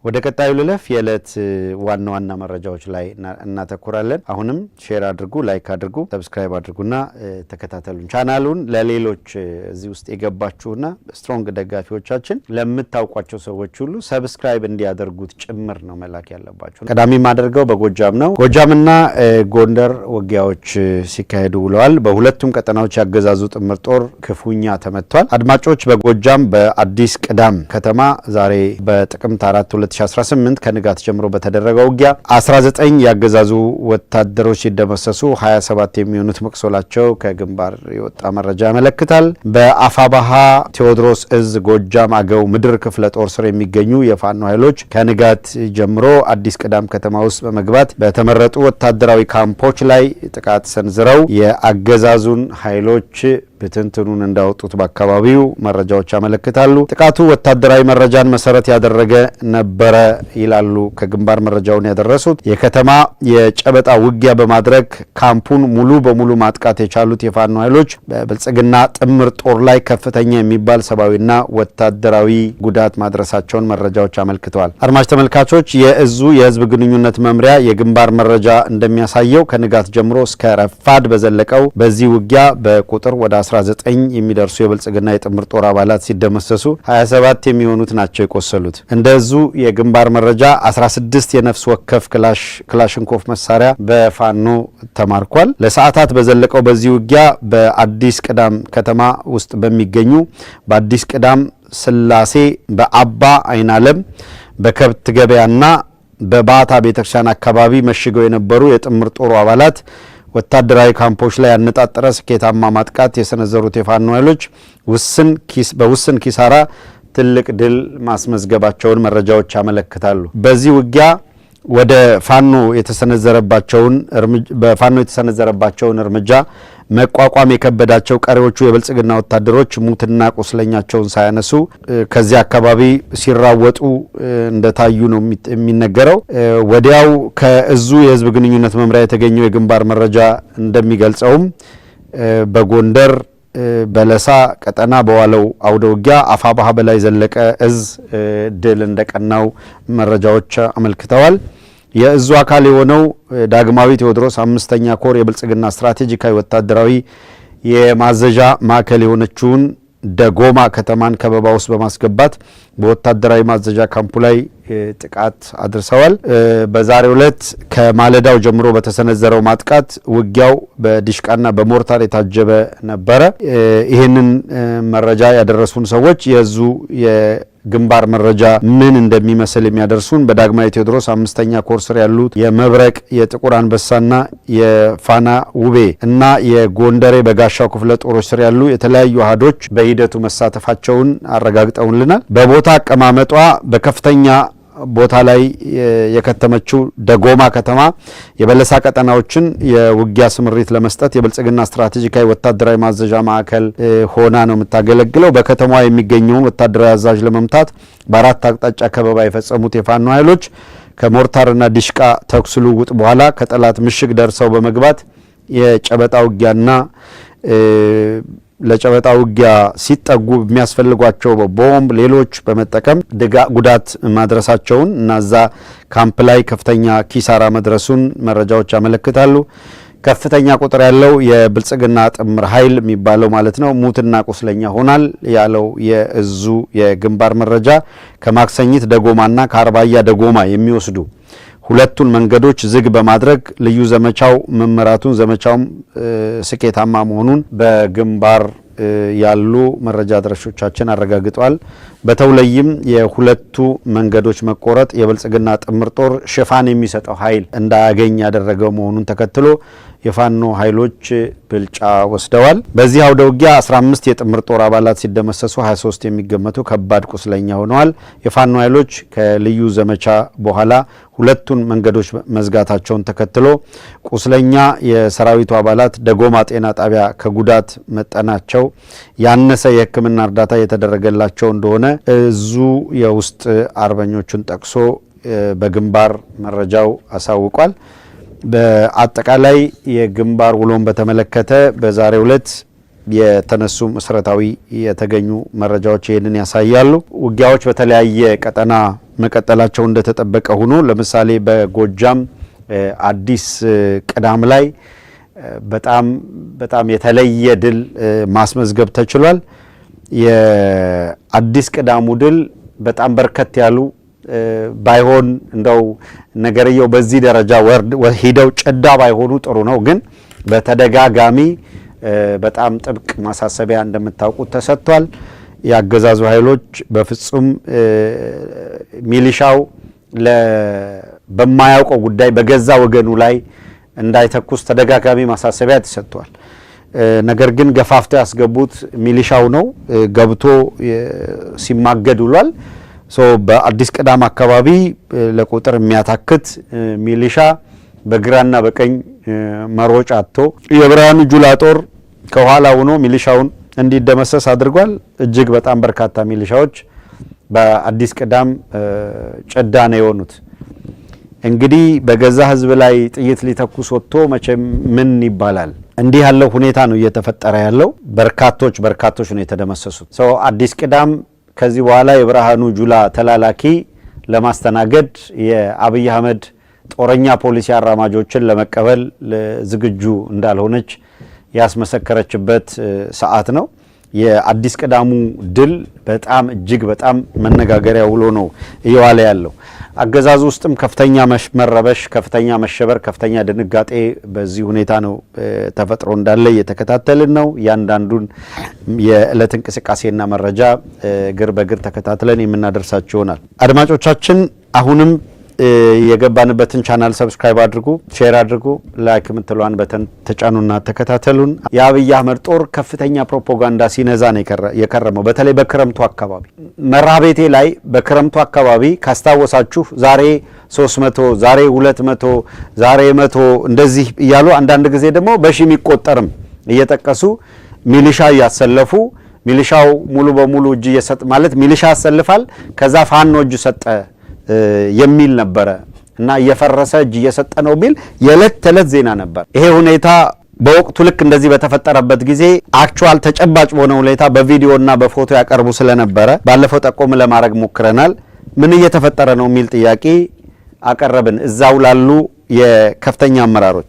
ወደ ቀጣዩ ልለፍ የዕለት ዋና መረጃዎች ላይ እናተኩራለን። አሁንም ሼር አድርጉ፣ ላይክ አድርጉ፣ ሰብስክራይብ አድርጉና ተከታተሉን። ቻናሉን ለሌሎች እዚህ ውስጥ የገባችሁና ስትሮንግ ደጋፊዎቻችን ለምታውቋቸው ሰዎች ሁሉ ሰብስክራይብ እንዲያደርጉት ጭምር ነው መላክ ያለባችሁ። ቀዳሚ ማድረገው በጎጃም ነው። ጎጃምና ጎንደር ውጊያዎች ሲካሄዱ ውለዋል። በሁለቱም ቀጠናዎች ያገዛዙ ጥምር ጦር ክፉኛ ተመቷል። አድማጮች በጎጃም በአዲስ ቅዳም ከተማ ዛሬ በጥቅምት 4 2018 ከንጋት ጀምሮ በተደረገው ውጊያ 19 ያገዛዙ ወታደሮች ሲደመሰሱ 27 የሚሆኑት መቅሰላቸው ከግንባር የወጣ መረጃ ያመለክታል። በአፋባሃ ቴዎድሮስ እዝ ጎጃም አገው ምድር ክፍለ ጦር ስር የሚገኙ የፋኖ ኃይሎች ከንጋት ጀምሮ አዲስ ቅዳም ከተማ ውስጥ በመግባት በተመረጡ ወታደራዊ ካምፖች ላይ ጥቃት ሰንዝረው የአገዛዙን ኃይሎች በትንትኑን እንዳወጡት በአካባቢው መረጃዎች ያመለክታሉ። ጥቃቱ ወታደራዊ መረጃን መሰረት ያደረገ ነበረ ይላሉ ከግንባር መረጃውን ያደረሱት። የከተማ የጨበጣ ውጊያ በማድረግ ካምፑን ሙሉ በሙሉ ማጥቃት የቻሉት የፋኖ ኃይሎች በብልጽግና ጥምር ጦር ላይ ከፍተኛ የሚባል ሰብአዊና ወታደራዊ ጉዳት ማድረሳቸውን መረጃዎች አመልክተዋል። አድማጭ ተመልካቾች የእዙ የህዝብ ግንኙነት መምሪያ የግንባር መረጃ እንደሚያሳየው ከንጋት ጀምሮ እስከ ረፋድ በዘለቀው በዚህ ውጊያ በቁጥር ወደ 19 የሚደርሱ የብልጽግና የጥምር ጦር አባላት ሲደመሰሱ 27 የሚሆኑት ናቸው የቆሰሉት። እንደዙ የግንባር መረጃ 16 የነፍስ ወከፍ ክላሽንኮፍ መሳሪያ በፋኖ ተማርኳል። ለሰዓታት በዘለቀው በዚህ ውጊያ በአዲስ ቅዳም ከተማ ውስጥ በሚገኙ በአዲስ ቅዳም ስላሴ፣ በአባ አይናለም፣ በከብት ገበያና በባታ ቤተክርስቲያን አካባቢ መሽገው የነበሩ የጥምር ጦሩ አባላት ወታደራዊ ካምፖች ላይ ያነጣጠረ ስኬታማ ማጥቃት የሰነዘሩት የፋኖ ኃይሎች በውስን ኪሳራ ትልቅ ድል ማስመዝገባቸውን መረጃዎች ያመለክታሉ። በዚህ ውጊያ ወደ ፋኖ የተሰነዘረባቸውን እርምጃ መቋቋም የከበዳቸው ቀሪዎቹ የብልጽግና ወታደሮች ሙትና ቁስለኛቸውን ሳያነሱ ከዚህ አካባቢ ሲራወጡ እንደታዩ ነው የሚነገረው። ወዲያው ከእዙ የህዝብ ግንኙነት መምሪያ የተገኘው የግንባር መረጃ እንደሚገልጸውም በጎንደር በለሳ ቀጠና በዋለው አውደ ውጊያ አፋባሃ በላይ ዘለቀ እዝ ድል እንደቀናው መረጃዎች አመልክተዋል። የእዙ አካል የሆነው ዳግማዊ ቴዎድሮስ 5ኛ ኮር የብልጽግና ስትራቴጂካዊ ወታደራዊ የማዘዣ ማዕከል የሆነችውን ደጎማ ከተማን ከበባ ውስጥ በማስገባት በወታደራዊ ማዘዣ ካምፑ ላይ ጥቃት አድርሰዋል። በዛሬው ዕለት ከማለዳው ጀምሮ በተሰነዘረው ማጥቃት ውጊያው በዲሽቃና በሞርታር የታጀበ ነበረ። ይህንን መረጃ ያደረሱን ሰዎች የዙ የግንባር መረጃ ምን እንደሚመስል የሚያደርሱን በዳግማዊ ቴዎድሮስ 5ኛ ኮር ስር ያሉት የመብረቅ የጥቁር አንበሳና የፋና ውቤ እና የጎንደሬ በጋሻው ክፍለ ጦሮች ስር ያሉ የተለያዩ አሃዶች በሂደቱ መሳተፋቸውን አረጋግጠውልናል። በቦታ አቀማመጧ በከፍተኛ ቦታ ላይ የከተመችው ደጎማ ከተማ የበለሳ ቀጠናዎችን የውጊያ ስምሪት ለመስጠት የብልጽግና ስትራቴጂካዊ ወታደራዊ ማዘዣ ማዕከል ሆና ነው የምታገለግለው። በከተማዋ የሚገኘውን ወታደራዊ አዛዥ ለመምታት በአራት አቅጣጫ ከበባ የፈጸሙት የፋኖ ኃይሎች ከሞርታርና ዲሽቃ ተኩስ ልውውጥ በኋላ ከጠላት ምሽግ ደርሰው በመግባት የጨበጣ ውጊያና ለጨበጣ ውጊያ ሲጠጉ የሚያስፈልጓቸው ቦምብ ሌሎች በመጠቀም ጉዳት ማድረሳቸውን እና እዛ ካምፕ ላይ ከፍተኛ ኪሳራ መድረሱን መረጃዎች ያመለክታሉ። ከፍተኛ ቁጥር ያለው የብልጽግና ጥምር ኃይል የሚባለው ማለት ነው ሙትና ቁስለኛ ሆናል ያለው የእዙ የግንባር መረጃ ከማክሰኝት ደጎማና ከአርባያ ደጎማ የሚወስዱ ሁለቱን መንገዶች ዝግ በማድረግ ልዩ ዘመቻው መመራቱን ዘመቻውም ስኬታማ መሆኑን በግንባር ያሉ መረጃ አድራሾቻችን አረጋግጠዋል። በተውለይም የሁለቱ መንገዶች መቆረጥ የብልጽግና ጥምር ጦር ሽፋን የሚሰጠው ኃይል እንዳያገኝ ያደረገው መሆኑን ተከትሎ የፋኖ ኃይሎች ብልጫ ወስደዋል። በዚህ አውደ ውጊያ 15 የጥምር ጦር አባላት ሲደመሰሱ 23 የሚገመቱ ከባድ ቁስለኛ ሆነዋል። የፋኖ ኃይሎች ከልዩ ዘመቻ በኋላ ሁለቱን መንገዶች መዝጋታቸውን ተከትሎ ቁስለኛ የሰራዊቱ አባላት ደጎማ ጤና ጣቢያ ከጉዳት መጠናቸው ያነሰ የሕክምና እርዳታ የተደረገላቸው እንደሆነ እዙ የውስጥ አርበኞቹን ጠቅሶ በግንባር መረጃው አሳውቋል። በአጠቃላይ የግንባር ውሎን በተመለከተ በዛሬው ዕለት የተነሱ መሰረታዊ የተገኙ መረጃዎች ይህንን ያሳያሉ። ውጊያዎች በተለያየ ቀጠና መቀጠላቸው እንደተጠበቀ ሆኖ ለምሳሌ በጎጃም አዲስ ቅዳም ላይ በጣም የተለየ ድል ማስመዝገብ ተችሏል። የአዲስ ቅዳሙ ድል በጣም በርከት ያሉ ባይሆን እንደው ነገርየው በዚህ ደረጃ ሄደው ጨዳ ባይሆኑ ጥሩ ነው። ግን በተደጋጋሚ በጣም ጥብቅ ማሳሰቢያ እንደምታውቁት ተሰጥቷል። ያገዛዙ ኃይሎች በፍጹም ሚሊሻው በማያውቀው ጉዳይ በገዛ ወገኑ ላይ እንዳይተኩስ ተደጋጋሚ ማሳሰቢያ ተሰጥቷል። ነገር ግን ገፋፍተው ያስገቡት ሚሊሻው ነው። ገብቶ ሲማገድ ውሏል። በአዲስ ቅዳም አካባቢ ለቁጥር የሚያታክት ሚሊሻ በግራና በቀኝ መሮጫ አጥቶ የብርሃኑ ጁላ ጦር ከኋላ ሆኖ ሚሊሻውን እንዲደመሰስ አድርጓል። እጅግ በጣም በርካታ ሚሊሻዎች በአዲስ ቅዳም ጨዳ ነው የሆኑት። እንግዲህ በገዛ ህዝብ ላይ ጥይት ሊተኩስ ወጥቶ መቼም ምን ይባላል? እንዲህ ያለው ሁኔታ ነው እየተፈጠረ ያለው። በርካቶች ነው የተደመሰሱት። አዲስ ቅዳም ከዚህ በኋላ የብርሃኑ ጁላ ተላላኪ ለማስተናገድ የአብይ አህመድ ጦረኛ ፖሊሲ አራማጆችን ለመቀበል ዝግጁ እንዳልሆነች ያስመሰከረችበት ሰዓት ነው። የአዲስ ቅዳሙ ድል በጣም እጅግ በጣም መነጋገሪያ ውሎ ነው እየዋለ ያለው። አገዛዙ ውስጥም ከፍተኛ መረበሽ፣ ከፍተኛ መሸበር፣ ከፍተኛ ድንጋጤ በዚህ ሁኔታ ነው ተፈጥሮ እንዳለ እየተከታተልን ነው። ያንዳንዱን የዕለት እንቅስቃሴና መረጃ እግር በእግር ተከታትለን የምናደርሳችሁ ይሆናል። አድማጮቻችን አሁንም የገባንበትን ቻናል ሰብስክራይብ አድርጉ፣ ሼር አድርጉ፣ ላይክ ምትሏን በተን ተጫኑና ተከታተሉን። የአብይ አህመድ ጦር ከፍተኛ ፕሮፓጋንዳ ሲነዛ ነው የከረመው። በተለይ በክረምቱ አካባቢ መራቤቴ ላይ በክረምቱ አካባቢ ካስታወሳችሁ ዛሬ 300 ዛሬ 200 ዛሬ 100 እንደዚህ እያሉ አንዳንድ ጊዜ ደግሞ በሺ የሚቆጠርም እየጠቀሱ ሚሊሻ እያሰለፉ ሚሊሻው ሙሉ በሙሉ እጅ እየሰጠ ማለት ሚሊሻ ያሰልፋል፣ ከዛ ፋኖ እጅ ሰጠ የሚል ነበረ እና እየፈረሰ እጅ እየሰጠ ነው የሚል የዕለት ተዕለት ዜና ነበር። ይሄ ሁኔታ በወቅቱ ልክ እንደዚህ በተፈጠረበት ጊዜ አክቹዋል ተጨባጭ በሆነ ሁኔታ በቪዲዮና በፎቶ ያቀርቡ ስለነበረ ባለፈው ጠቆም ለማድረግ ሞክረናል። ምን እየተፈጠረ ነው የሚል ጥያቄ አቀረብን። እዛው ላሉ የከፍተኛ አመራሮች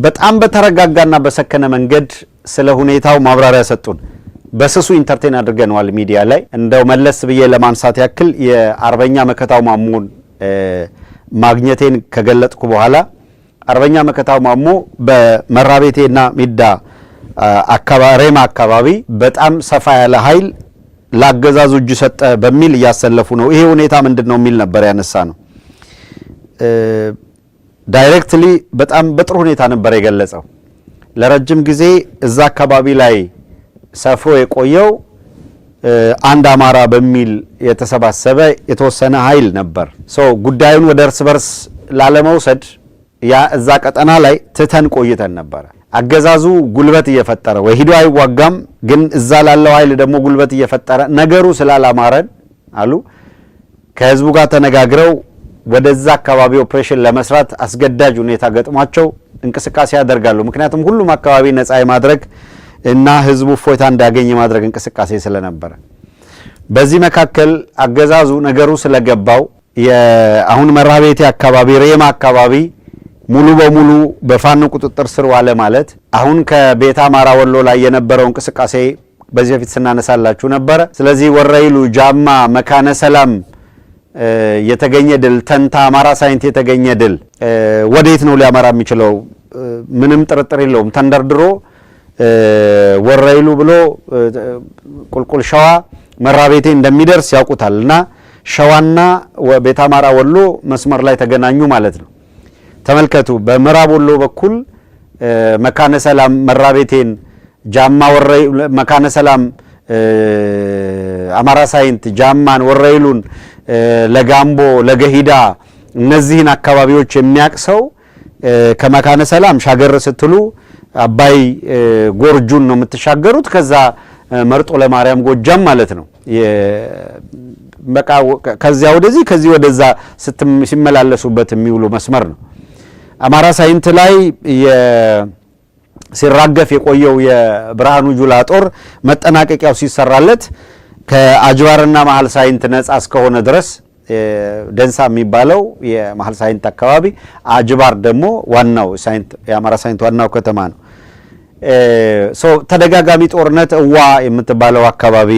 በጣም በተረጋጋና በሰከነ መንገድ ስለ ሁኔታው ማብራሪያ ሰጡን። በስሱ ኢንተርቴን አድርገነዋል ሚዲያ ላይ። እንደው መለስ ብዬ ለማንሳት ያክል የአርበኛ መከታው ማሞን ማግኘቴን ከገለጥኩ በኋላ አርበኛ መከታው ማሞ በመራቤቴና ሚዳ ሬማ አካባቢ በጣም ሰፋ ያለ ኃይል ላገዛዙ እጅ ሰጠ በሚል እያሰለፉ ነው። ይሄ ሁኔታ ምንድነው የሚል ነበር ያነሳ ነው። ዳይሬክትሊ በጣም በጥሩ ሁኔታ ነበር የገለጸው። ለረጅም ጊዜ እዛ አካባቢ ላይ ሰፍሮ የቆየው አንድ አማራ በሚል የተሰባሰበ የተወሰነ ኃይል ነበር። ጉዳዩን ወደ እርስ በርስ ላለመውሰድ ያ እዛ ቀጠና ላይ ትተን ቆይተን ነበር። አገዛዙ ጉልበት እየፈጠረ ወይ ሂዶ አይዋጋም፣ ግን እዛ ላለው ኃይል ደግሞ ጉልበት እየፈጠረ ነገሩ ስላላማረን አሉ ከህዝቡ ጋር ተነጋግረው ወደዛ አካባቢ ኦፕሬሽን ለመስራት አስገዳጅ ሁኔታ ገጥሟቸው እንቅስቃሴ ያደርጋሉ። ምክንያቱም ሁሉም አካባቢ ነፃ የማድረግ እና ህዝቡ ፎይታ እንዳገኝ የማድረግ እንቅስቃሴ ስለነበረ በዚህ መካከል አገዛዙ ነገሩ ስለገባው አሁን መራቤቴ አካባቢ ሬማ አካባቢ ሙሉ በሙሉ በፋኖ ቁጥጥር ስር ዋለ ማለት አሁን ከቤተ አማራ ወሎ ላይ የነበረው እንቅስቃሴ በዚህ በፊት ስናነሳላችሁ ነበር። ስለዚህ ወረይሉ፣ ጃማ፣ መካነ ሰላም የተገኘ ድል፣ ተንታ፣ አማራ ሳይንት የተገኘ ድል ወዴት ነው ሊያመራ የሚችለው? ምንም ጥርጥር የለውም። ተንደርድሮ ወረይሉ ብሎ ቁልቁል ሸዋ መራቤቴ እንደሚደርስ ያውቁታል። እና ሸዋና ቤተ አማራ ወሎ መስመር ላይ ተገናኙ ማለት ነው። ተመልከቱ። በምዕራብ ወሎ በኩል መካነ ሰላም መራቤቴን፣ ጃማ፣ ወረይሉ፣ መካነ ሰላም፣ አማራ ሳይንት፣ ጃማን፣ ወረይሉን፣ ለጋምቦ፣ ለገሂዳ እነዚህን አካባቢዎች የሚያቅሰው ከመካነ ሰላም ሻገር ስትሉ አባይ ጎርጁን ነው የምትሻገሩት። ከዛ መርጦ ለማርያም ጎጃም ማለት ነው። በቃ ከዚያ ወደዚህ ከዚህ ወደዛ ሲመላለሱበት የሚውሉ መስመር ነው። አማራ ሳይንት ላይ ሲራገፍ የቆየው የብርሃኑ ጁላ ጦር መጠናቀቂያው ሲሰራለት ከአጅባርና መሃል ሳይንት ነጻ እስከሆነ ድረስ ደንሳ የሚባለው የመሃል ሳይንት አካባቢ፣ አጅባር ደግሞ ዋናው ሳይንት የአማራ ሳይንት ዋናው ከተማ ነው። ተደጋጋሚ ጦርነት እዋ የምትባለው አካባቢ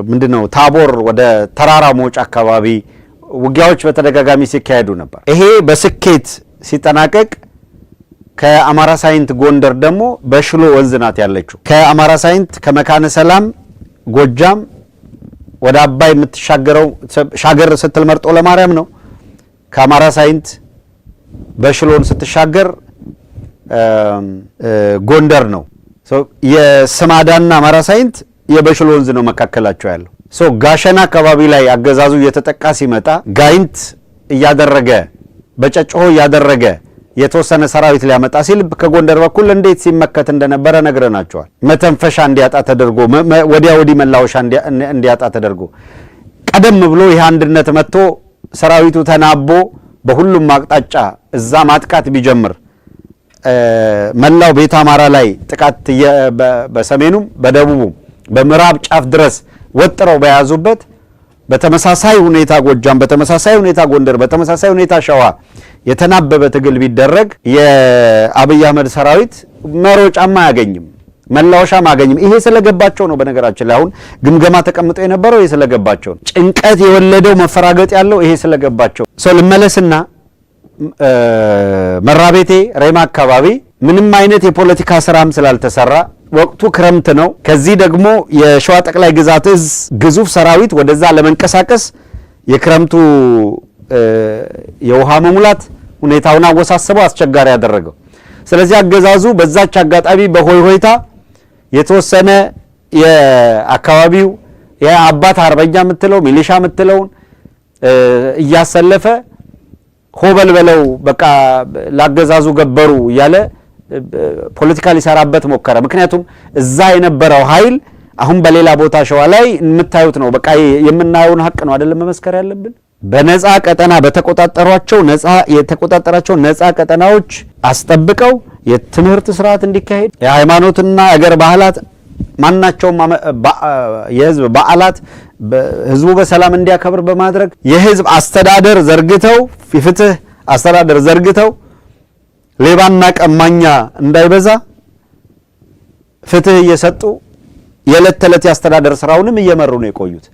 ምንድነው ታቦር ወደ ተራራ ሞጭ አካባቢ ውጊያዎች በተደጋጋሚ ሲካሄዱ ነበር። ይሄ በስኬት ሲጠናቀቅ ከአማራ ሳይንት ጎንደር ደግሞ በሽሎ ወንዝ ናት ያለችው። ከአማራ ሳይንት ከመካነ ሰላም ጎጃም ወደ አባይ የምትሻገረው ሻገር ስትል መርጦ ለማርያም ነው። ከአማራ ሳይንት በሽሎን ስትሻገር ጎንደር ነው። የስማዳና አማራ ሳይንት የበሽሎ ወንዝ ነው መካከላቸው ያለው። ጋሸና አካባቢ ላይ አገዛዙ እየተጠቃ ሲመጣ ጋይንት እያደረገ በጨጭሆ እያደረገ የተወሰነ ሰራዊት ሊያመጣ ሲል ከጎንደር በኩል እንዴት ሲመከት እንደነበረ ነግረናቸዋል። መተንፈሻ እንዲያጣ ተደርጎ ወዲያ ወዲ መላወሻ እንዲያጣ ተደርጎ ቀደም ብሎ ይህ አንድነት መጥቶ ሰራዊቱ ተናቦ በሁሉም አቅጣጫ እዛ ማጥቃት ቢጀምር መላው ቤተ አማራ ላይ ጥቃት በሰሜኑም በደቡቡም በምዕራብ ጫፍ ድረስ ወጥረው በያዙበት በተመሳሳይ ሁኔታ ጎጃም፣ በተመሳሳይ ሁኔታ ጎንደር፣ በተመሳሳይ ሁኔታ ሸዋ የተናበበ ትግል ቢደረግ የአብይ አህመድ ሰራዊት መሮጫማ አያገኝም፣ መላወሻም አያገኝም። ይሄ ስለገባቸው ነው። በነገራችን ላይ አሁን ግምገማ ተቀምጦ የነበረው ይሄ ስለገባቸው ነው። ጭንቀት የወለደው መፈራገጥ ያለው ይሄ ስለገባቸው ልመለስና መራቤቴ ሬማ አካባቢ ምንም አይነት የፖለቲካ ስራም ስላልተሰራ ወቅቱ ክረምት ነው። ከዚህ ደግሞ የሸዋ ጠቅላይ ግዛት እዝ ግዙፍ ሰራዊት ወደዛ ለመንቀሳቀስ የክረምቱ የውሃ መሙላት ሁኔታውን አወሳሰበው አስቸጋሪ ያደረገው። ስለዚህ አገዛዙ በዛች አጋጣሚ በሆይ ሆይታ የተወሰነ የአካባቢው የአባት አርበኛ የምትለው ሚሊሻ የምትለውን እያሰለፈ ሆበል በለው በቃ ላገዛዙ ገበሩ እያለ ፖለቲካ ሊሰራበት ሞከረ። ምክንያቱም እዛ የነበረው ኃይል አሁን በሌላ ቦታ ሸዋ ላይ የምታዩት ነው። በቃ የምናየውን ሀቅ ነው አይደለም መመስከር ያለብን። በነፃ ቀጠና የተቆጣጠራቸው ነፃ ቀጠናዎች አስጠብቀው የትምህርት ስርዓት እንዲካሄድ የሃይማኖትና አገር ባህላት ማናቸውም የህዝብ በዓላት ህዝቡ በሰላም እንዲያከብር በማድረግ የህዝብ አስተዳደር ዘርግተው የፍትህ አስተዳደር ዘርግተው ሌባና ቀማኛ እንዳይበዛ ፍትህ እየሰጡ የዕለት ተዕለት ያስተዳደር ስራውንም እየመሩ ነው የቆዩት።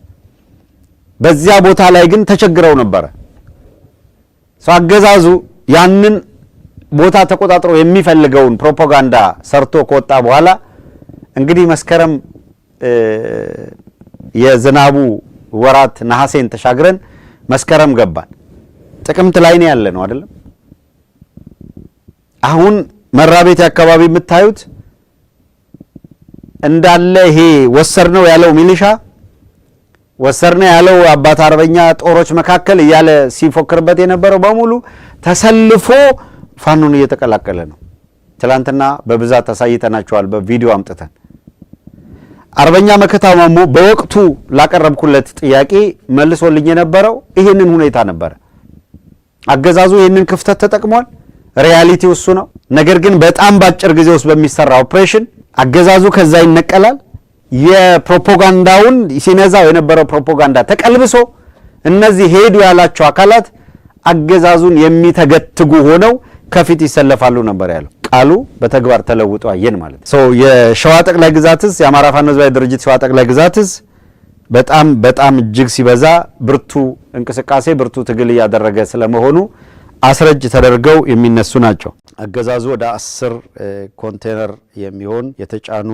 በዚያ ቦታ ላይ ግን ተቸግረው ነበር። አገዛዙ ያንን ቦታ ተቆጣጥሮ የሚፈልገውን ፕሮፓጋንዳ ሰርቶ ከወጣ በኋላ እንግዲህ መስከረም የዝናቡ ወራት ነሐሴን ተሻግረን መስከረም ገባን። ጥቅምት ላይ ነው ያለ ነው አይደለም። አሁን መራቤቴ አካባቢ የምታዩት እንዳለ ይሄ ወሰርነው ያለው ሚሊሻ ወሰርነው ያለው አባት አርበኛ ጦሮች መካከል እያለ ሲፎክርበት የነበረው በሙሉ ተሰልፎ ፋኖን እየተቀላቀለ ነው። ትላንትና በብዛት አሳይተናቸዋል በቪዲዮ አምጥተን። አርበኛ መከታው ማሞ በወቅቱ ላቀረብኩለት ጥያቄ መልሶልኝ የነበረው ይሄንን ሁኔታ ነበር። አገዛዙ ይሄንን ክፍተት ተጠቅሟል። ሪያሊቲው እሱ ነው። ነገር ግን በጣም ባጭር ጊዜ ውስጥ በሚሰራ ኦፕሬሽን አገዛዙ ከዛ ይነቀላል። የፕሮፓጋንዳውን ሲነዛው የነበረው ፕሮፓጋንዳ ተቀልብሶ እነዚህ ሄዱ ያላቸው አካላት አገዛዙን የሚተገትጉ ሆነው ከፊት ይሰለፋሉ ነበር ያለው። ቃሉ በተግባር ተለውጦ አየን ማለት ነው። የሸዋ ጠቅላይ ግዛትስ የአማራ ፋኖ ህዝባዊ ድርጅት ሸዋ ጠቅላይ ግዛትስ በጣም እጅግ ሲበዛ ብርቱ እንቅስቃሴ ብርቱ ትግል ያደረገ ስለመሆኑ አስረጅ ተደርገው የሚነሱ ናቸው። አገዛዙ ወደ 10 ኮንቴነር የሚሆን የተጫኑ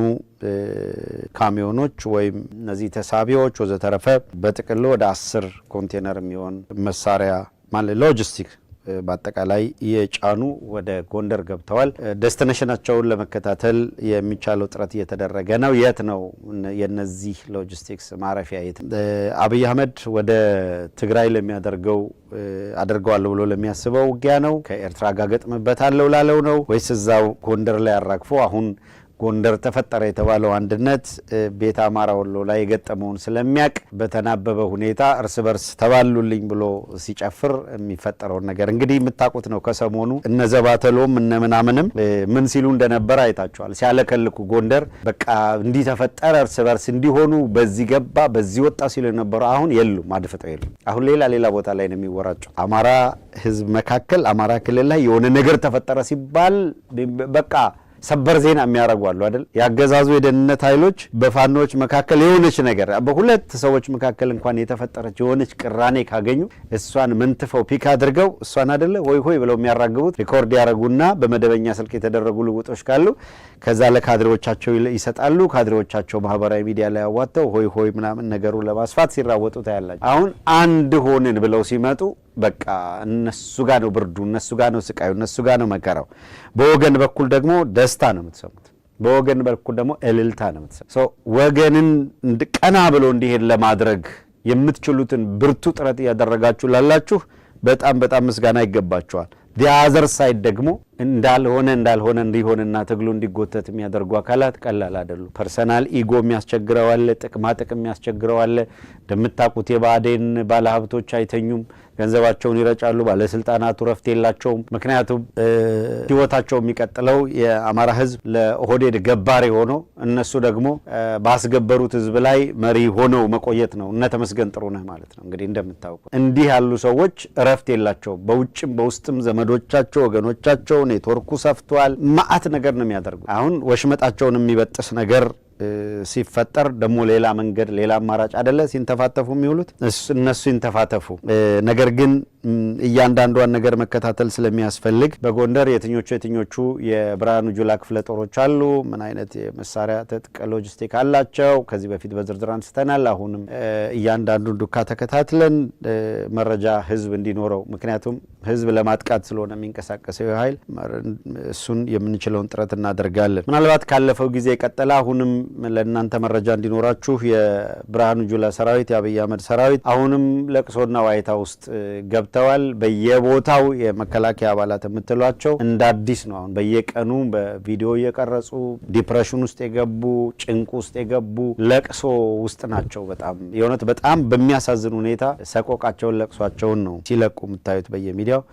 ካሚዮኖች ወይም እነዚህ ተሳቢዎች ወዘተረፈ በጥቅሉ ወደ 10 ኮንቴነር የሚሆን መሳሪያ ማለት ሎጂስቲክ በአጠቃላይ የጫኑ ወደ ጎንደር ገብተዋል። ዴስቲኔሽናቸውን ለመከታተል የሚቻለው ጥረት እየተደረገ ነው። የት ነው የነዚህ ሎጂስቲክስ ማረፊያ? የት? አብይ አህመድ ወደ ትግራይ ለሚያደርገው አድርገዋለሁ ብሎ ለሚያስበው ውጊያ ነው? ከኤርትራ ጋር ገጥምበታለሁ ላለው ነው? ወይስ እዛው ጎንደር ላይ አራግፎ አሁን ጎንደር ተፈጠረ የተባለው አንድነት ቤት አማራ ወሎ ላይ የገጠመውን ስለሚያቅ በተናበበ ሁኔታ እርስ በርስ ተባሉልኝ ብሎ ሲጨፍር የሚፈጠረውን ነገር እንግዲህ የምታውቁት ነው። ከሰሞኑ እነ ዘባተሎም እነ ምናምንም ምን ሲሉ እንደነበር አይታችኋል። ሲያለከልኩ ጎንደር በቃ እንዲህ ተፈጠረ እርስ በርስ እንዲሆኑ በዚህ ገባ በዚህ ወጣ ሲሉ ነበር። አሁን የሉም፣ አድፍጠው የሉም። አሁን ሌላ ቦታ ላይ ነው የሚወራጨው። አማራ ህዝብ መካከል አማራ ክልል ላይ የሆነ ነገር ተፈጠረ ሲባል በቃ ሰበር ዜና የሚያደርጉ አሉ አይደል? ያገዛዙ የደህንነት ኃይሎች በፋኖች መካከል የሆነች ነገር በሁለት ሰዎች መካከል እንኳን የተፈጠረች የሆነች ቅራኔ ካገኙ እሷን መንትፈው ፒክ አድርገው እሷን አይደለ ሆይ ብለው የሚያራግቡት ሪኮርድ ያደርጉና በመደበኛ ስልክ የተደረጉ ልውጦች ካሉ ከዛ ለካድሬዎቻቸው ይሰጣሉ። ካድሬዎቻቸው ማህበራዊ ሚዲያ ላይ ያዋጣው ሆይ ምናምን ነገሩ ለማስፋት ሲራወጡ ታያላችሁ። አሁን አንድ ሆንን ብለው ሲመጡ በቃ እነሱ ጋር ነው ብርዱ፣ እነሱ ጋር ነው ስቃዩ፣ እነሱ ጋር ነው መከራው። በወገን በኩል ደግሞ ደስታ ነው የምትሰሙት። በወገን በኩል ደግሞ እልልታ ነው የምትሰሙት። ወገንን ቀና ብሎ እንዲሄድ ለማድረግ የምትችሉትን ብርቱ ጥረት እያደረጋችሁ ላላችሁ በጣም ምስጋና ይገባችኋል። ዲያዘር ሳይድ ደግሞ እንዳልሆነ እንዲሆንና ትግሉ እንዲጎተት የሚያደርጉ አካላት ቀላል አይደሉም። ፐርሰናል ኢጎ የሚያስቸግረው አለ፣ ጥቅማ ጥቅም የሚያስቸግረው አለ። እንደምታውቁት የባዴን ባለሀብቶች አይተኙም፣ ገንዘባቸውን ይረጫሉ። ባለስልጣናቱ ረፍት የላቸውም። ምክንያቱም ህይወታቸው የሚቀጥለው የአማራ ህዝብ ለኦህዴድ ገባሪ ሆኖ እነሱ ደግሞ ባስገበሩት ህዝብ ላይ መሪ ሆነው መቆየት ነው። እነ ተመስገን ጥሩነህ ማለት ነው። እንግዲህ እንደምታውቁ እንዲህ ያሉ ሰዎች ረፍት የላቸውም። በውጭም በውስጥም ዘመዶቻቸው ወገኖቻቸው ኔትወርኩ ሰፍቷል። ማአት ነገር ነው የሚያደርጉ። አሁን ወሽመጣቸውን የሚበጥስ ነገር ሲፈጠር ደግሞ ሌላ መንገድ ሌላ አማራጭ አይደለ ሲንተፋተፉ የሚውሉት እነሱ ይንተፋተፉ። ነገር ግን እያንዳንዷን ነገር መከታተል ስለሚያስፈልግ በጎንደር የትኞቹ የብርሃኑ ጁላ ክፍለ ጦሮች አሉ፣ ምን አይነት የመሳሪያ ትጥቅ ሎጂስቲክ አላቸው፣ ከዚህ በፊት በዝርዝር አንስተናል። አሁንም እያንዳንዱን ዱካ ተከታትለን መረጃ ህዝብ እንዲኖረው፣ ምክንያቱም ህዝብ ለማጥቃት ስለሆነ የሚንቀሳቀሰው ኃይል እሱን የምንችለውን ጥረት እናደርጋለን። ምናልባት ካለፈው ጊዜ የቀጠለ አሁንም ለእናንተ መረጃ እንዲኖራችሁ የብርሃኑ ጁላ ሰራዊት የአብይ አህመድ ሰራዊት አሁንም ለቅሶና ዋይታ ውስጥ ገብተዋል። በየቦታው የመከላከያ አባላት የምትሏቸው እንደ አዲስ ነው። አሁን በየቀኑ በቪዲዮ እየቀረጹ ዲፕሬሽን ውስጥ የገቡ ጭንቅ ውስጥ የገቡ ለቅሶ ውስጥ ናቸው። በጣም በሚያሳዝን ሁኔታ ሰቆቃቸውን ለቅሷቸውን ነው ሲለቁ የምታዩት በየሚዲያው።